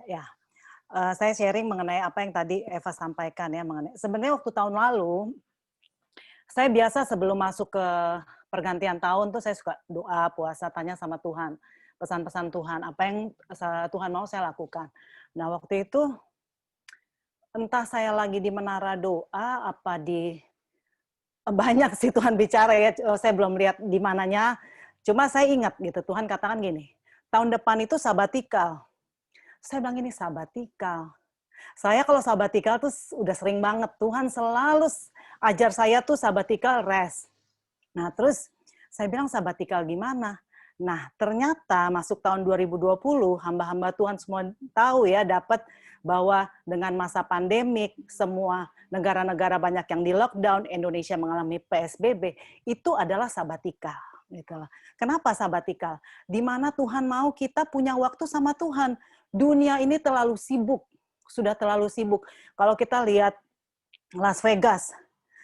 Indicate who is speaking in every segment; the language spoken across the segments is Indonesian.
Speaker 1: Ya, saya sharing mengenai apa yang tadi Eva sampaikan ya, mengenai sebenarnya waktu tahun lalu, saya biasa sebelum masuk ke pergantian tahun tuh saya suka doa, puasa, tanya sama Tuhan, pesan-pesan Tuhan, apa yang Tuhan mau saya lakukan. Nah waktu itu, entah saya lagi di menara doa, apa di banyak sih Tuhan bicara ya, saya belum lihat di mananya, cuma saya ingat gitu, Tuhan katakan gini, tahun depan itu sabatikal. Saya bilang ini sabatikal. Saya kalau sabatikal tuh udah sering banget. Tuhan selalu ajar saya tuh sabatikal rest. Nah terus saya bilang sabatikal gimana? Nah ternyata masuk tahun 2020, hamba-hamba Tuhan semua tahu ya, dapat bahwa dengan masa pandemik, semua negara-negara banyak yang di lockdown, Indonesia mengalami PSBB, itu adalah sabatikal. Gitu. Kenapa sabatikal? Di mana Tuhan mau kita punya waktu sama Tuhan. Dunia ini terlalu sibuk, sudah terlalu sibuk. Kalau kita lihat Las Vegas,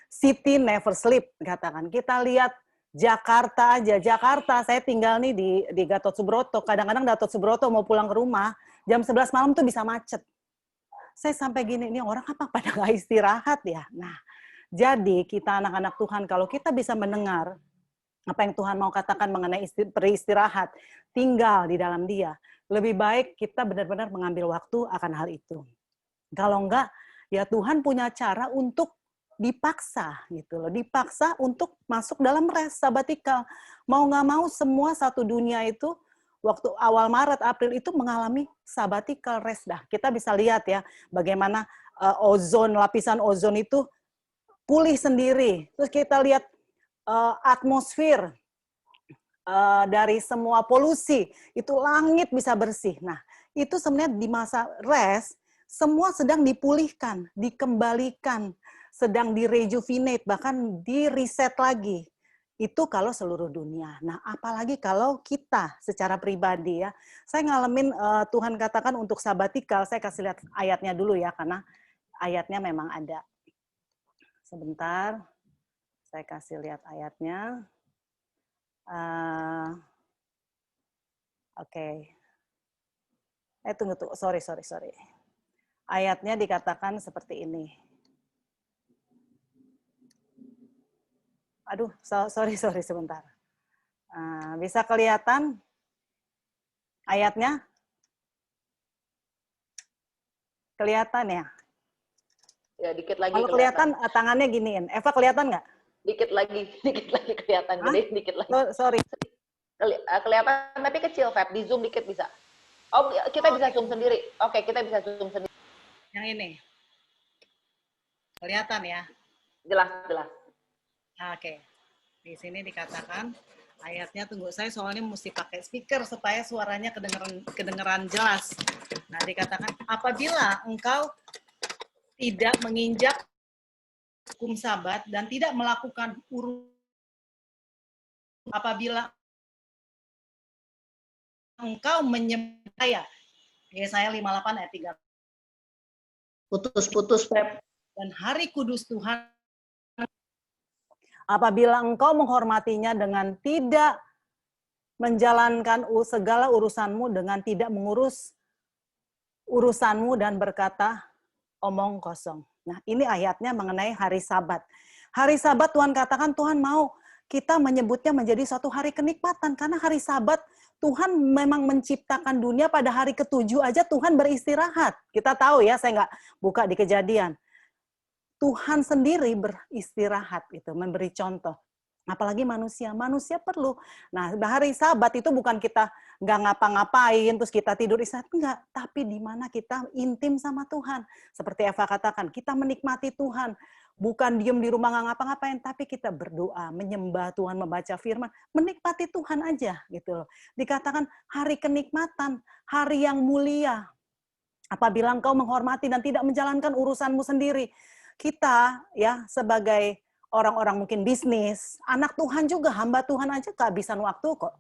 Speaker 1: City never sleep, katakan. Kita lihat Jakarta aja. Jakarta, saya tinggal nih di Gatot Subroto. Kadang-kadang Gatot Subroto mau pulang ke rumah, jam 11 malam tuh bisa macet. Saya sampai gini, ini orang apa pada nggak istirahat ya? Nah, jadi kita anak-anak Tuhan, kalau kita bisa mendengar apa yang Tuhan mau katakan mengenai beristirahat, tinggal di dalam Dia, lebih baik kita benar-benar mengambil waktu akan hal itu. Kalau enggak, ya Tuhan punya cara untuk dipaksa gitu loh, dipaksa untuk masuk dalam rest sabatikal. Mau nggak mau semua satu dunia itu waktu awal Maret April itu mengalami sabatikal rest dah. Kita bisa lihat ya bagaimana ozon, lapisan ozon itu pulih sendiri. Terus kita lihat atmosfer dari semua polusi, itu langit bisa bersih. Nah, itu sebenarnya di masa rest, semua sedang dipulihkan, dikembalikan, sedang direjuvenate, bahkan di-reset lagi. Itu kalau seluruh dunia. Nah, apalagi kalau kita secara pribadi ya. Saya ngalamin Tuhan katakan untuk sabatikal, saya kasih lihat ayatnya dulu ya, karena ayatnya memang ada. Sebentar, saya kasih lihat ayatnya. Oke. Tunggu. Sorry. Ayatnya dikatakan seperti ini. Aduh, sorry sebentar. Bisa kelihatan ayatnya? Kelihatan ya?
Speaker 2: Ya, dikit lagi
Speaker 1: kalau kelihatan tangannya giniin. Eva kelihatan nggak?
Speaker 2: Dikit lagi kelihatan. Gede, dikit lagi.
Speaker 1: Sorry.
Speaker 2: Kelihatan tapi kecil, Feb. Di zoom dikit bisa. Oh, kita bisa zoom sendiri. Oke, kita bisa zoom sendiri.
Speaker 1: Yang ini. Kelihatan ya?
Speaker 2: Jelas.
Speaker 1: Oke. Di sini dikatakan ayatnya, tunggu, saya soalnya mesti pakai speaker supaya suaranya kedengeran jelas. Nah, dikatakan apabila engkau tidak menginjak hukum Sabat dan tidak melakukan apabila engkau menyembah, Yesaya 58 ayat 3.
Speaker 2: Putus, Feb.
Speaker 1: Dan hari kudus Tuhan, apabila engkau menghormatinya dengan tidak menjalankan segala urusanmu, dengan tidak mengurus urusanmu dan berkata omong kosong. Nah, ini ayatnya mengenai hari Sabat. Hari Sabat Tuhan katakan Tuhan mau kita menyebutnya menjadi suatu hari kenikmatan, karena hari Sabat Tuhan memang menciptakan dunia pada hari ke-7 aja Tuhan beristirahat. Kita tahu ya, saya nggak buka di Kejadian. Tuhan sendiri beristirahat, gitu, memberi contoh. Apalagi manusia perlu. Nah, hari Sabat itu bukan kita nggak ngapa-ngapain, terus kita tidur istirahat, enggak. Tapi di mana kita intim sama Tuhan. Seperti Eva katakan, kita menikmati Tuhan. Bukan diem di rumah nggak ngapa-ngapain, tapi kita berdoa, menyembah Tuhan, membaca firman, menikmati Tuhan aja, gitu loh. Dikatakan hari kenikmatan, hari yang mulia. Apabila engkau menghormati dan tidak menjalankan urusanmu sendiri. Kita ya sebagai orang-orang mungkin bisnis, anak Tuhan juga, hamba Tuhan aja kehabisan waktu kok.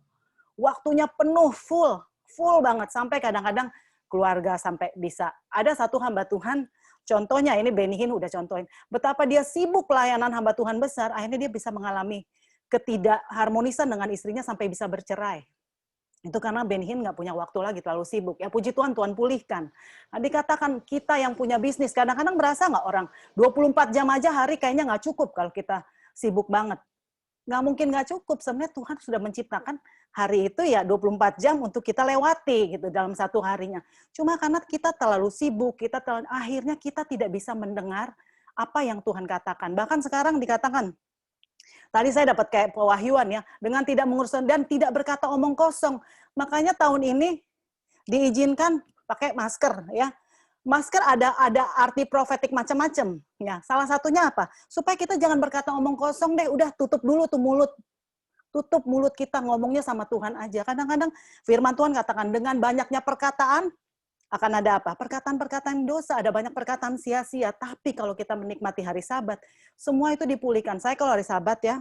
Speaker 1: Waktunya penuh, full banget. Sampai kadang-kadang keluarga sampai bisa. Ada satu hamba Tuhan, contohnya ini Benihin udah contohin. Betapa dia sibuk pelayanan hamba Tuhan besar, akhirnya dia bisa mengalami ketidakharmonisan dengan istrinya sampai bisa bercerai. Itu karena Ben Hinn nggak punya waktu lagi, terlalu sibuk. Ya puji Tuhan, Tuhan pulihkan. Nah, dikatakan kita yang punya bisnis, kadang-kadang berasa nggak orang 24 jam aja hari kayaknya nggak cukup kalau kita sibuk banget. Nggak mungkin nggak cukup, sebenarnya Tuhan sudah menciptakan hari itu ya 24 jam untuk kita lewati gitu dalam satu harinya. Cuma karena kita terlalu sibuk, akhirnya kita tidak bisa mendengar apa yang Tuhan katakan. Bahkan sekarang dikatakan, tadi saya dapat kayak pewahyuan ya, dengan tidak menguruskan dan tidak berkata omong kosong. Makanya tahun ini diizinkan pakai masker ya. Masker ada arti profetik macam-macam ya. Salah satunya apa? Supaya kita jangan berkata omong kosong deh, udah tutup dulu tuh mulut. Tutup mulut kita, ngomongnya sama Tuhan aja. Kadang-kadang firman Tuhan katakan dengan banyaknya perkataan akan ada apa? Perkataan-perkataan dosa, ada banyak perkataan sia-sia. Tapi kalau kita menikmati hari Sabat, semua itu dipulihkan. Saya kalau hari Sabat ya,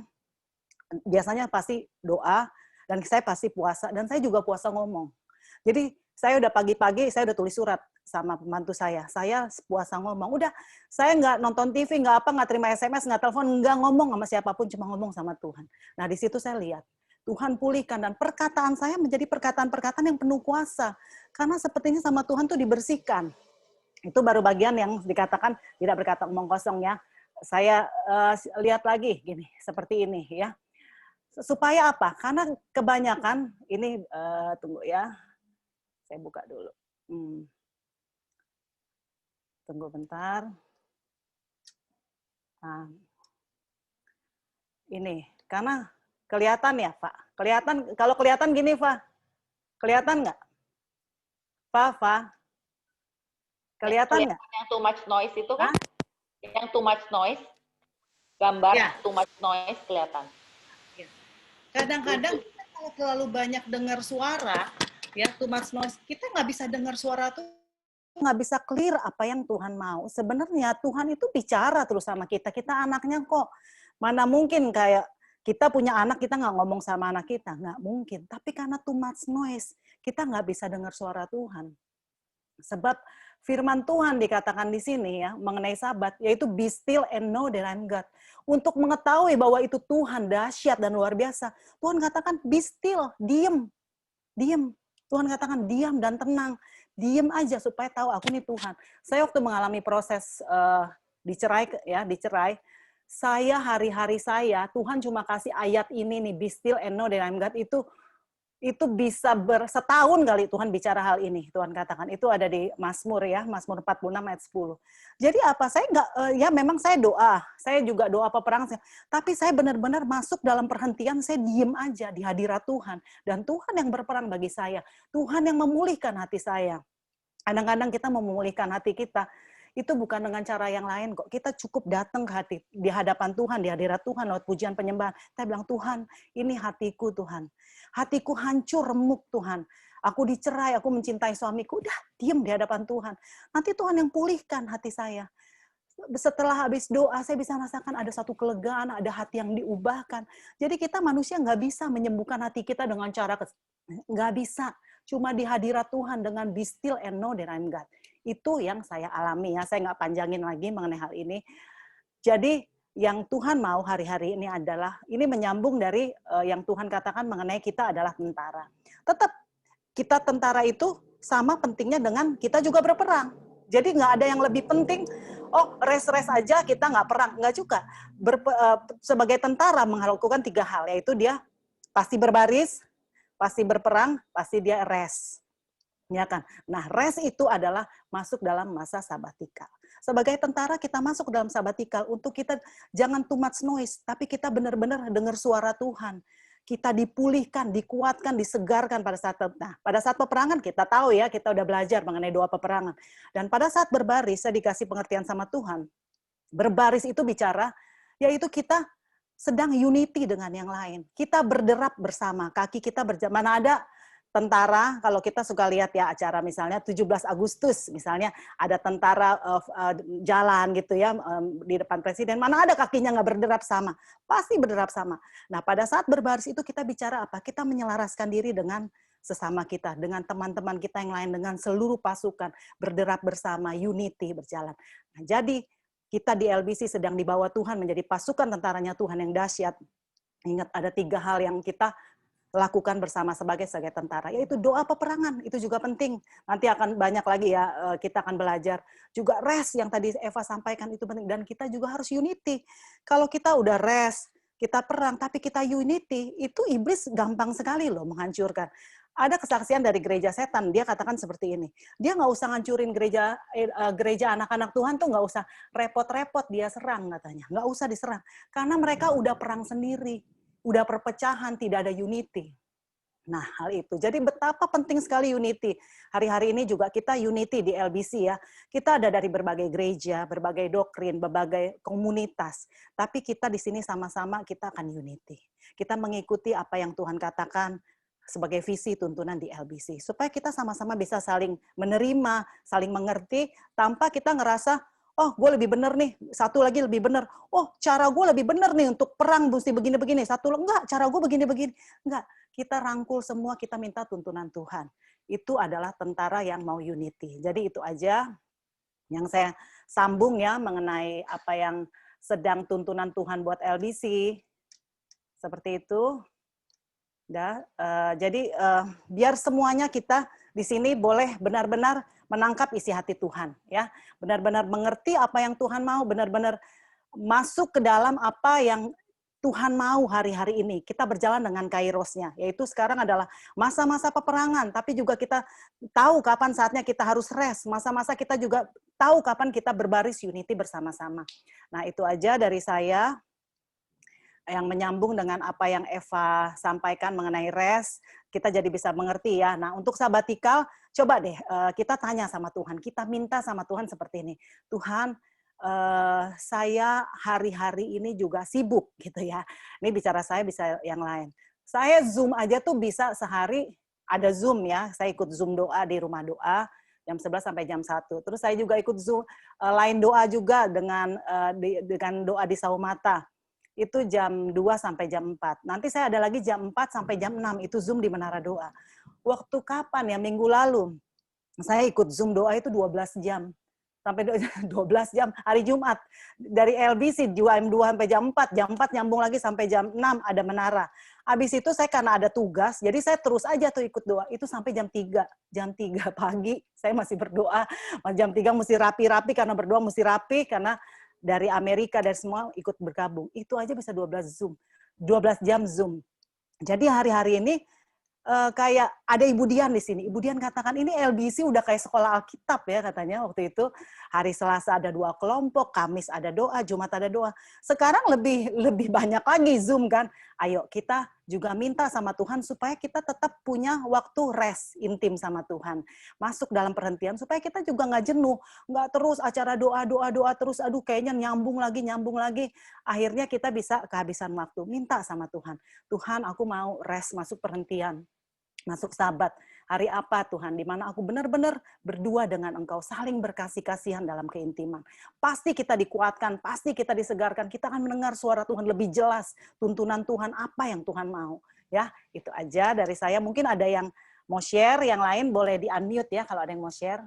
Speaker 1: biasanya pasti doa, dan saya pasti puasa, dan saya juga puasa ngomong. Jadi saya udah pagi-pagi, saya udah tulis surat sama pembantu saya puasa ngomong. Udah, saya nggak nonton TV, nggak terima SMS, nggak telepon, nggak ngomong sama siapapun, cuma ngomong sama Tuhan. Nah di situ saya lihat, Tuhan pulihkan, dan perkataan saya menjadi perkataan-perkataan yang penuh kuasa. Karena sepertinya sama Tuhan tuh dibersihkan. Itu baru bagian yang dikatakan tidak berkata omong kosong ya. Saya lihat lagi gini, seperti ini ya. Supaya apa? Karena kebanyakan ini tunggu ya, saya buka dulu. Tunggu bentar. Nah, ini karena kelihatan ya, Pak. Kelihatan, kalau kelihatan gini, Pak. Kelihatan nggak? Pak. Kelihatan nggak?
Speaker 2: Yang too much noise itu kan? Yang too much noise, gambar ya. Too much noise kelihatan.
Speaker 1: Kadang-kadang kita kalau terlalu banyak dengar suara, ya too much noise, kita nggak bisa dengar suara tuh, nggak bisa clear apa yang Tuhan mau. Sebenarnya Tuhan itu bicara terus sama kita. Kita anaknya kok. Mana mungkin kayak kita punya anak, kita nggak ngomong sama anak kita. Nggak mungkin. Tapi karena too much noise, kita nggak bisa dengar suara Tuhan. Sebab firman Tuhan dikatakan di sini ya, mengenai Sabat, yaitu be still and know that I'm God. Untuk mengetahui bahwa itu Tuhan dahsyat dan luar biasa, Tuhan katakan be still, diem. Tuhan katakan diam dan tenang. Diem aja supaya tahu aku nih Tuhan. Saya waktu mengalami proses dicerai, saya hari-hari saya, Tuhan cuma kasih ayat ini nih, be still and know that I'm God, itu bisa setahun kali Tuhan bicara hal ini. Tuhan katakan, itu ada di Mazmur ya, Mazmur 46 ayat 10. Jadi apa, saya nggak, ya memang saya doa, saya juga doa peperangan, tapi saya benar-benar masuk dalam perhentian, saya diem aja di hadirat Tuhan. Dan Tuhan yang berperang bagi saya, Tuhan yang memulihkan hati saya. Kadang-kadang kita mau memulihkan hati kita, itu bukan dengan cara yang lain kok. Kita cukup datang ke hati, di hadapan Tuhan, di hadirat Tuhan, lewat pujian penyembahan. Kita bilang, Tuhan, ini hatiku Tuhan. Hatiku hancur, remuk Tuhan. Aku dicerai, aku mencintai suamiku. Udah, diem di hadapan Tuhan. Nanti Tuhan yang pulihkan hati saya. Setelah habis doa, saya bisa merasakan ada satu kelegaan, ada hati yang diubahkan. Jadi kita manusia nggak bisa menyembuhkan hati kita dengan cara, nggak bisa. Cuma di hadirat Tuhan dengan be still and know that I'm God. Itu yang saya alami ya, saya nggak panjangin lagi mengenai hal ini. Jadi yang Tuhan mau hari-hari ini adalah, ini menyambung dari yang Tuhan katakan mengenai kita adalah tentara. Tetap kita tentara itu sama pentingnya dengan kita juga berperang. Jadi nggak ada yang lebih penting, rest aja kita nggak perang. Nggak juga. Sebagai tentara melakukan 3 hal, yaitu dia pasti berbaris, pasti berperang, pasti dia rest. Ya kan? Nah, rest itu adalah masuk dalam masa sabatikal. Sebagai tentara kita masuk dalam sabatikal untuk kita jangan too much noise, tapi kita benar-benar dengar suara Tuhan. Kita dipulihkan, dikuatkan, disegarkan pada saat peperangan kita tahu ya, kita udah belajar mengenai doa peperangan. Dan pada saat berbaris, saya dikasih pengertian sama Tuhan. Berbaris itu bicara, yaitu kita sedang unity dengan yang lain. Kita berderap bersama, kaki kita mana ada tentara, kalau kita suka lihat ya acara misalnya 17 Agustus, misalnya ada tentara jalan gitu ya di depan presiden, mana ada kakinya nggak berderap sama, pasti berderap sama. Nah pada saat berbaris itu kita bicara apa? Kita menyelaraskan diri dengan sesama kita, dengan teman-teman kita yang lain, dengan seluruh pasukan, berderap bersama, unity berjalan. Nah jadi kita di LBC sedang dibawa Tuhan menjadi pasukan tentaranya Tuhan yang dahsyat. Ingat ada 3 hal yang kita lakukan bersama sebagai tentara, yaitu doa peperangan. Itu juga penting. Nanti akan banyak lagi ya, kita akan belajar. Juga rest yang tadi Eva sampaikan itu penting. Dan kita juga harus unity. Kalau kita udah rest, kita perang, tapi kita unity, itu iblis gampang sekali loh menghancurkan. Ada kesaksian dari gereja setan, dia katakan seperti ini. Dia nggak usah ngancurin gereja anak-anak Tuhan tuh nggak usah repot-repot dia serang katanya. Nggak usah diserang. Karena mereka udah perang sendiri. Udah perpecahan, tidak ada unity. Nah, hal itu. Jadi betapa penting sekali unity. Hari-hari ini juga kita unity di LBC ya. Kita ada dari berbagai gereja, berbagai doktrin, berbagai komunitas. Tapi kita di sini sama-sama kita akan unity. Kita mengikuti apa yang Tuhan katakan sebagai visi tuntunan di LBC. Supaya kita sama-sama bisa saling menerima, saling mengerti, tanpa kita ngerasa, oh, gue lebih benar nih. Satu lagi lebih benar. Oh, cara gue lebih benar nih untuk perang mesti begini-begini. Satu enggak, cara gue begini-begini. Enggak, kita rangkul semua, kita minta tuntunan Tuhan. Itu adalah tentara yang mau unity. Jadi itu aja yang saya sambung ya mengenai apa yang sedang tuntunan Tuhan buat LBC. Seperti itu. Jadi biar semuanya kita di sini boleh benar-benar menangkap isi hati Tuhan, ya, benar-benar mengerti apa yang Tuhan mau, benar-benar masuk ke dalam apa yang Tuhan mau hari-hari ini. Kita berjalan dengan kairosnya, yaitu sekarang adalah masa-masa peperangan, tapi juga kita tahu kapan saatnya kita harus rest, masa-masa kita juga tahu kapan kita berbaris unity bersama-sama. Nah, itu aja dari saya yang menyambung dengan apa yang Eva sampaikan mengenai rest, kita jadi bisa mengerti ya. Nah, untuk sabatikal, coba deh kita tanya sama Tuhan, kita minta sama Tuhan seperti ini. Tuhan, saya hari-hari ini juga sibuk gitu ya. Ini bicara saya bisa yang lain. Saya Zoom aja tuh bisa sehari ada Zoom ya. Saya ikut Zoom doa di rumah doa jam 11 sampai jam 1. Terus saya juga ikut Zoom lain doa juga dengan doa di Saumata. Itu jam 2 sampai jam 4. Nanti saya ada lagi jam 4 sampai jam 6, itu Zoom di Menara Doa. Waktu kapan ya? Minggu lalu. Saya ikut Zoom doa itu 12 jam. Sampai 12 jam hari Jumat. Dari LBC jam 2 sampai jam 4 nyambung lagi sampai jam 6 ada menara. Habis itu saya karena ada tugas, jadi saya terus aja tuh ikut doa. Itu sampai jam 3. Jam 3 pagi saya masih berdoa. Jam 3 mesti rapi-rapi karena berdoa mesti rapi karena dari Amerika, dari semua ikut bergabung. Itu aja bisa 12 jam Zoom. Jadi hari-hari ini kayak ada Ibu Dian di sini. Ibu Dian katakan ini LBC udah kayak sekolah Alkitab ya katanya waktu itu. Hari Selasa ada 2 kelompok, Kamis ada doa, Jumat ada doa. Sekarang lebih banyak lagi Zoom kan. Ayo kita juga minta sama Tuhan supaya kita tetap punya waktu rest intim sama Tuhan. Masuk dalam perhentian supaya kita juga nggak jenuh. Nggak terus acara doa terus, aduh kayaknya nyambung lagi. Akhirnya kita bisa kehabisan waktu. Minta sama Tuhan. Tuhan aku mau rest, masuk perhentian. Masuk sabat. Hari apa Tuhan? Di mana aku benar-benar berdua dengan Engkau, saling berkasih-kasihan dalam keintiman. Pasti kita dikuatkan, pasti kita disegarkan. Kita akan mendengar suara Tuhan lebih jelas, tuntunan Tuhan apa yang Tuhan mau. Ya, itu aja dari saya. Mungkin ada yang mau share, yang lain boleh di-unmute ya kalau ada yang mau share.